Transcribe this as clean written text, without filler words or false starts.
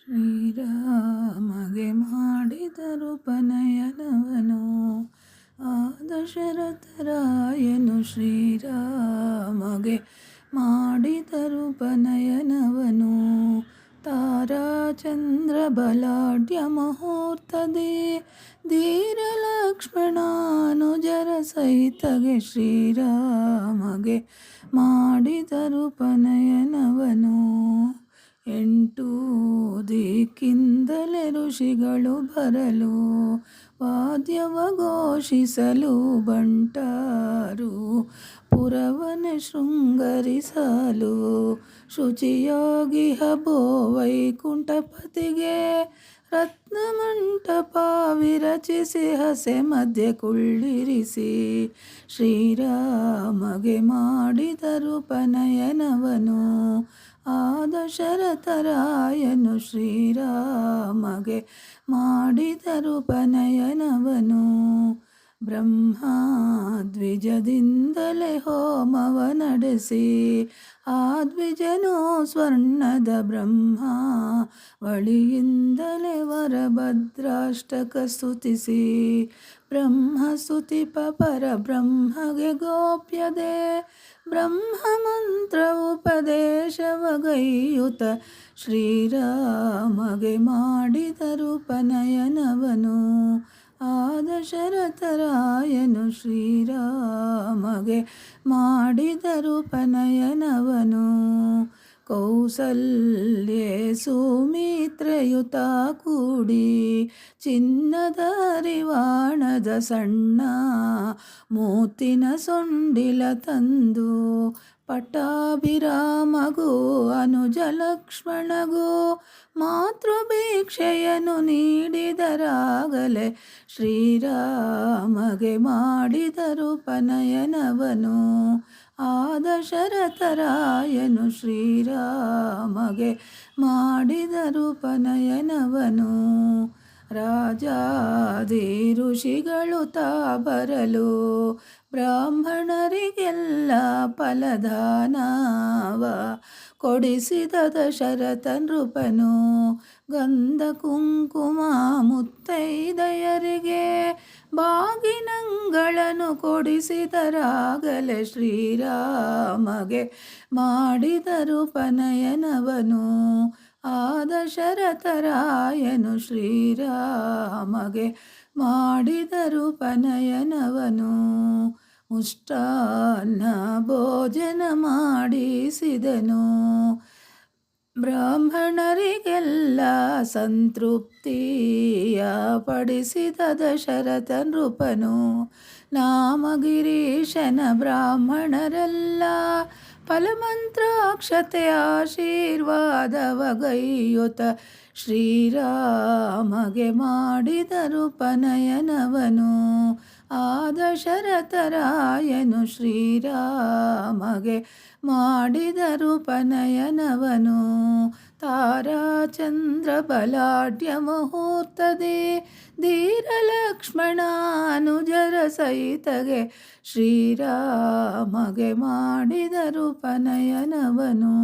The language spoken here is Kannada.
ಶ್ರೀರಾಮಗೆ ಮಾಡಿದರು ಪನಯನವನು ಆ ದಶರಥರಾಯನು ಶ್ರೀರಾಮಗೆ ಮಾಡಿದರು ಪನಯನವನು ತಾರಾಚಂದ್ರ ಬಲಾಢ್ಯ ಮುಹೂರ್ತದೆ ಧೀರ ಲಕ್ಷ್ಮಣಾನುಜರ ಸಹಿತಗೆ ಶ್ರೀರಾಮಗೆ ಮಾಡಿದರು ಪನಯನವನು 8 ದಿಕ್ಕಿಂದಲೇ ಋಷಿಗಳು ಬರಲು ವಾದ್ಯವ ಘೋಷಿಸಲು ಬಂಟರು ಪುರವನೆ ಶೃಂಗರಿಸಲು ಶುಚಿಯಾಗಿ ಹಬೋ ವೈಕುಂಠಪತಿಗೆ ರತ್ನಮಂಟಪ ವಿರಚಿಸಿ ಹಸೆ ಮಧ್ಯೆ ಕುಳ್ಳಿರಿಸಿ ಶ್ರೀರಾಮಗೆ ಮಾಡಿದರು ಪನಯನವನು ಆ ದಶರಥರಾಯನು ಶ್ರೀರಾಮಗೆ ಮಾಡಿದರು ಪನಯನವನು ಬ್ರಹ್ಮದ್ವಿಜದಿಂದಲೇ ಹೋಮವ ನಡೆಸಿ ಆ ದ್ವಿಜನು ಸ್ವರ್ಣದ ಬ್ರಹ್ಮ ವಳಿಯಿಂದಲೇ ವರಭದ್ರಾಷ್ಟಕ ಸ್ತುತಿಸಿ ಬ್ರಹ್ಮಸ್ತುತಿಪ ಪರಬ್ರಹ್ಮಗೆ ಗೋಪ್ಯದೆ ಬ್ರಹ್ಮಮಂತ್ರ ಉಪದೇಶವಗೈಯುತ ಶ್ರೀರಾಮಗೆ ಮಾಡಿದರು ಪನಯನವನು ಆ ದಶರಥರಾಯನು ಶ್ರೀರಾಮಗೆ ಮಾಡಿದರು ಪನಯನವನು ಕೌಸಲ್ಯೆ ಸುಮಿತ್ರೆಯುತ ಕೂಡಿ ಚಿನ್ನದ ಹರಿವಾಣದ ಸಣ್ಣ ಮೂತಿನ ಸೊಂಡಿಲ ತಂದು ಪಟ್ಟಾಭಿರಾಮಗೂ ಅನುಜ ಲಕ್ಷ್ಮಣಗೂ ಮಾತೃಭಿಕ್ಷೆಯನ್ನು ನೀಡಿದರಾಗಲೇ ಶ್ರೀರಾಮಗೆ ಮಾಡಿದರು ಪನಯನವನು ಆ ದಶರಥರಾಯನು ಶ್ರೀರಾಮಗೆ ಮಾಡಿದರು ಪನಯನವನು ರಾಜಾದಿ ಋಷಿಗಳು ತಾ ಬರಲು ಬ್ರಾಹ್ಮಣರಿಗೆಲ್ಲ ಫಲದಾನವ ಕೊಡಿಸಿದ ದಶರಥ ನೃಪನು ಗಂಧ ಕುಂಕುಮ ಮುತ್ತೈದೆಯರಿಗೆ ಬಾಗಿನಂಗಳನ್ನು ಕೊಡಿಸಿದರಾಗಲೇ ಶ್ರೀರಾಮಗೆ ಮಾಡಿದರು ಪನಯನವನು ಆ ದಶರಥರಾಯನು ಶ್ರೀರಾಮಗೆ ಮಾಡಿದರು ಪನಯನವನು ಮುಷ್ಟಾನ್ನ ಭೋಜನ ಮಾಡಿಸಿದನು ಬ್ರಾಹ್ಮಣರಿಗೆಲ್ಲ ಸಂತೃಪ್ತಿಯ ಪಡಿಸಿದ ದಶರಥ ನೃಪನು ನಾಮಗಿರೀಶನ ಬ್ರಾಹ್ಮಣರೆಲ್ಲ ಫಲಮಂತ್ರಾಕ್ಷತೆ ಆಶೀರ್ವಾದವಗೈಯುತ ಶ್ರೀರಾಮಗೆ ಮಾಡಿದರು ಪನಯನವನು ಆ ದಶರಥರಾಯನು ಶ್ರೀರಾಮಗೆ ಮಾಡಿದರು ಪನಯನವನು ತಾರಾಚಂದ್ರ ಬಲಾಢ್ಯ ಮುಹೂರ್ತದೆ ಧೀರ ಲಕ್ಷ್ಮಣಾನುಜರ ಸಹಿತಗೆ ಶ್ರೀರಾಮಗೆ ಮಾಡಿದರು ಪನಯನವನು.